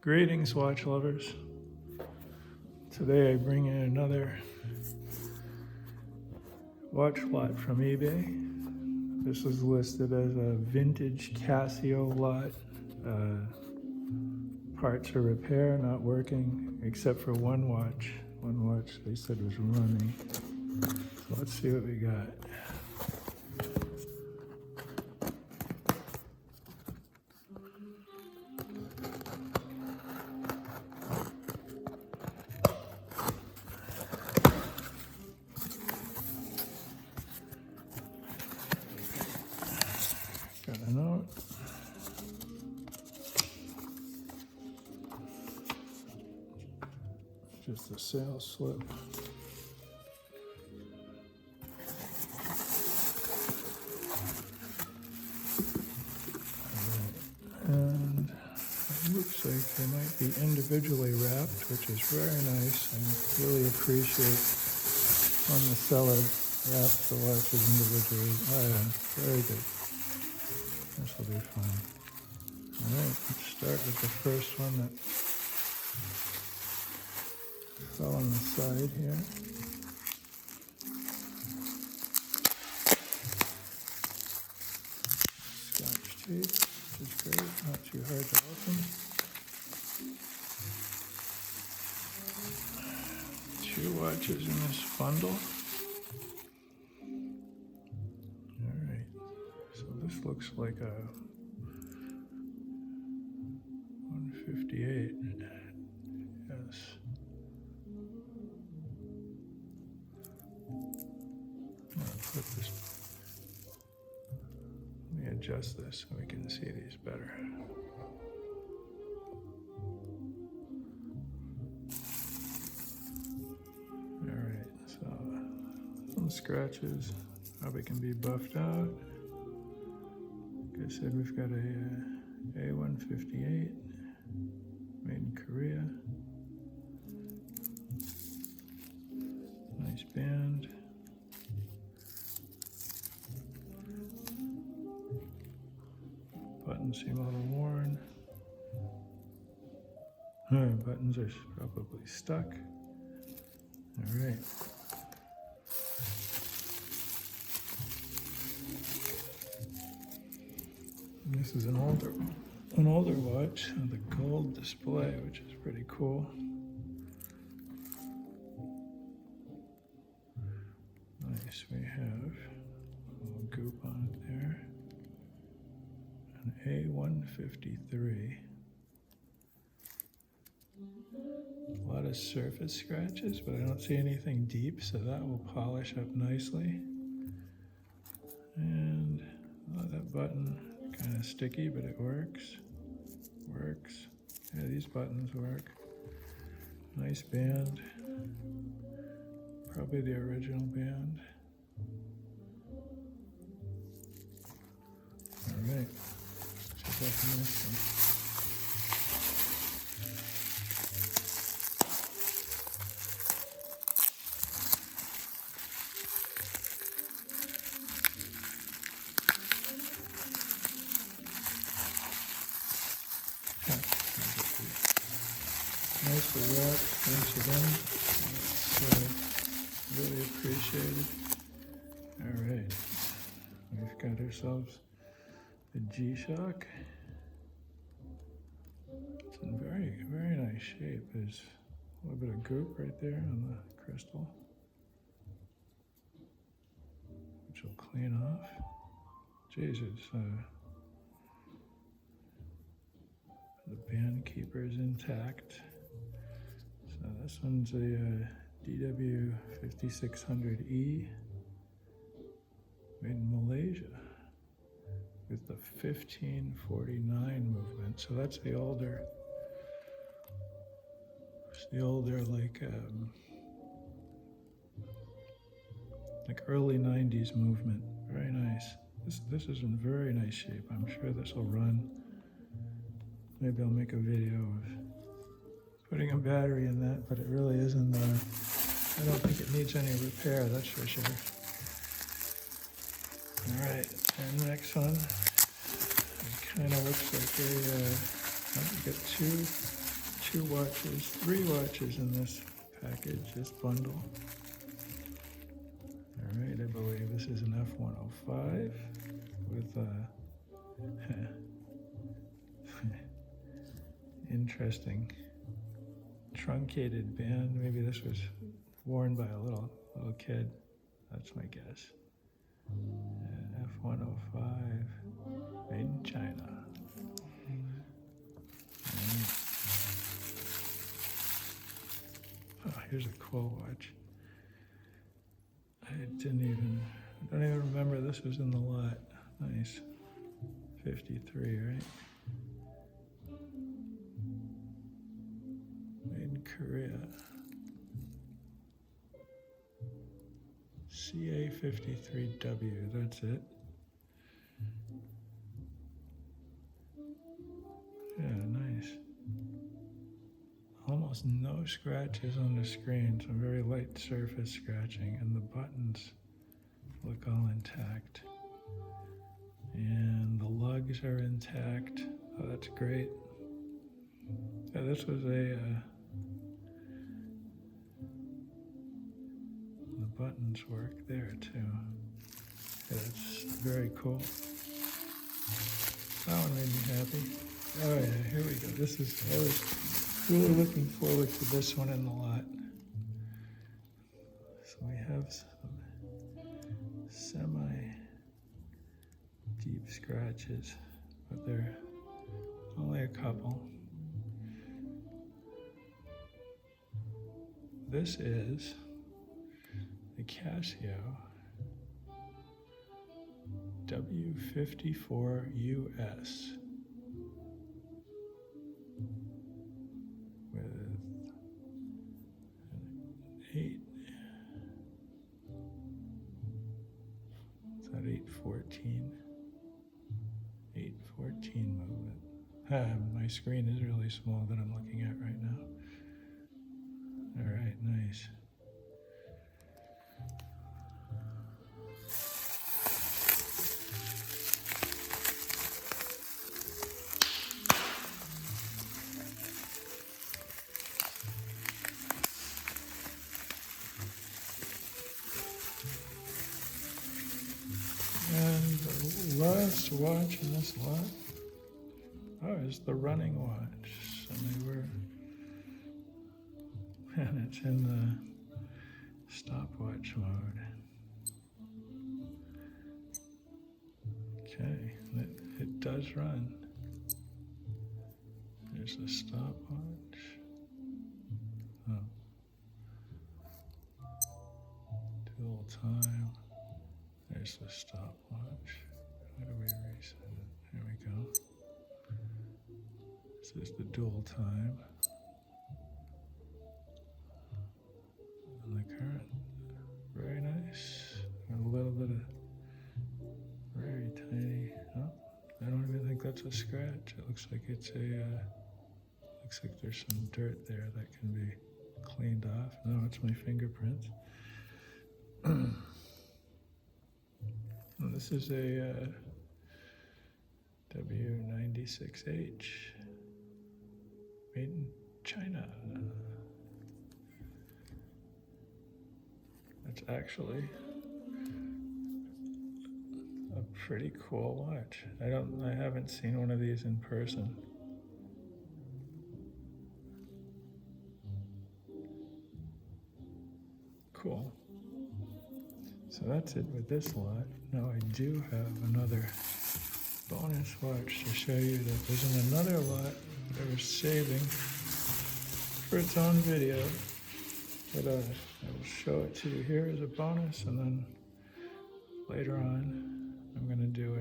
Greetings, watch lovers. Today I bring in another watch lot from eBay. This is listed as a vintage Casio lot. Parts are repair, not working, except for one watch. One watch they said was running. So let's see what we got. Got a note. Just a sales slip. And it looks like they might be individually wrapped, which is very nice. I really appreciate when the seller wraps the watches individually. Oh yeah, very good. This will be fun. All right, let's start with the first one that fell on the side here. Scotch tape, which is great, not too hard to open. Two watches in this bundle. Alright, so this looks like a 158. Yes. Put this. Let me adjust this so we can see these better. Alright, so some scratches probably can be buffed out. Like I said, we've got a A158 made in Korea. Nice band. Buttons seem a little worn. Buttons are probably stuck. All right. And this is an older watch with a gold display, which is pretty cool. Nice. We have a little goop on it there. An A153. A lot of surface scratches, but I don't see anything deep, so that will polish up nicely. And that button, kind of sticky, but it works. Yeah, these buttons work. Nice band. Probably the original band. All right. Check out the next one. Nicely wrapped once again. That's really appreciated. All right. We've got ourselves the G-Shock. It's in very, very nice shape. There's a little bit of goop right there on the crystal, which will clean off. Jesus, the band keeper is intact. So this one's a DW 5600E made in Malaysia with the 1549 movement. So that's the older, like early 90s movement. Very nice. This is in very nice shape. I'm sure this will run. Maybe I'll make a video of putting a battery in that, but it really isn't. I don't think it needs any repair, that's for sure. All right, and the next one, it kind of looks like a, you get two 2 watches, 3 watches in this package, this bundle. All right, I believe this is an F105 with interesting truncated band. Maybe this was worn by a little kid. That's my guess. F105, made in China. Oh, here's a cool watch. I don't even remember this was in the lot. Nice. 53, right? Made in Korea. CA53W, that's it. Yeah, nice. Almost no scratches on the screen, some very light surface scratching, and the buttons look all intact. And the lugs are intact. Oh, that's great. Yeah, this was the buttons work there too. Yeah, that's very cool. That one made me happy. Oh yeah, here we go. I was really looking forward to this one in the lot. So we have some semi-deep scratches, but they're only a couple. This is the Casio W54US with an 8. Is that 814? 814 movement. My screen is really small that I'm looking at right now. All right, nice. And the last watch in this lot, is the running watch. And it's in the stopwatch mode. Okay, it does run. There's the stopwatch. Oh. Dual time. There's the stopwatch. How do we reset it? There we go. This is the dual time. And the current. Very nice. And a little bit of very tiny. Oh, I don't even think that's a scratch. It looks like it's looks like there's some dirt there that can be cleaned off. No, it's my fingerprints. And this is a W96H, made in China. That's actually a pretty cool watch. I haven't seen one of these in person. Cool. So that's it with this lot. Now I do have another bonus watch to show you that there's another lot that I was saving for its own video. But I will show it to you here as a bonus, and then later on I'm going to do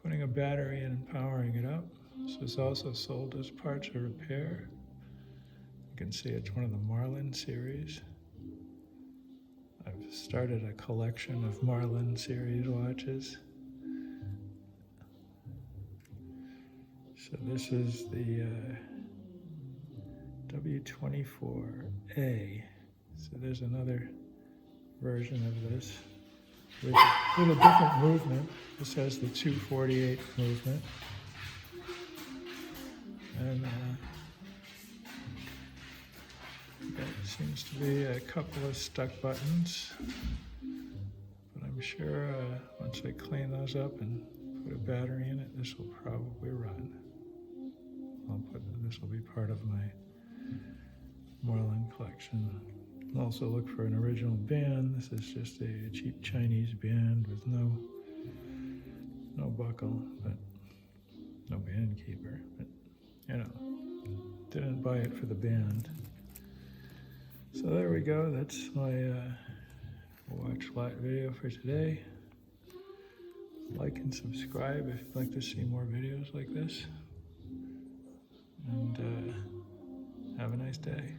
putting a battery in and powering it up. This is also sold as parts of repair. You can see it's one of the Marlin series. I've started a collection of Marlin series watches. So this is the W24A. So there's another version of this with a little different movement. This has the 248 movement. And seems to be a couple of stuck buttons, but I'm sure once I clean those up and put a battery in it, this will probably run. This will be part of my Marlin collection. I'll also look for an original band. This is just a cheap Chinese band with no buckle, but no band keeper. But you know, didn't buy it for the band. So there we go. That's my watch lot video for today. Like and subscribe if you'd like to see more videos like this. And have a nice day.